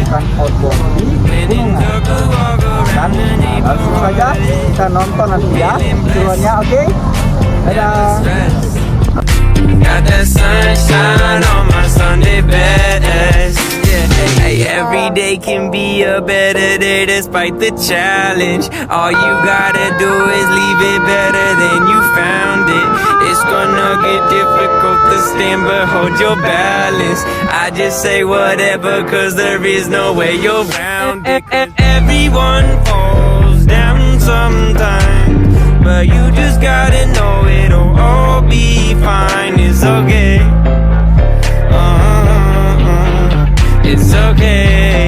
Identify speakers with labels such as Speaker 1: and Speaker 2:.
Speaker 1: melakukan outbound di gunungan. Dan langsung saja kita nonton nanti ya videonya, oke? Dadah.
Speaker 2: Got that sunshine on my Sunday best. Yeah, hey, every day can be a better day despite the challenge. All you gotta do is leave it better than you found it. It's gonna get difficult to stand, but hold your balance. I just say whatever, cause there is no way you're around it. Everyone falls down sometimes, but you just gotta know it'll all be fine. It's okay. It's okay.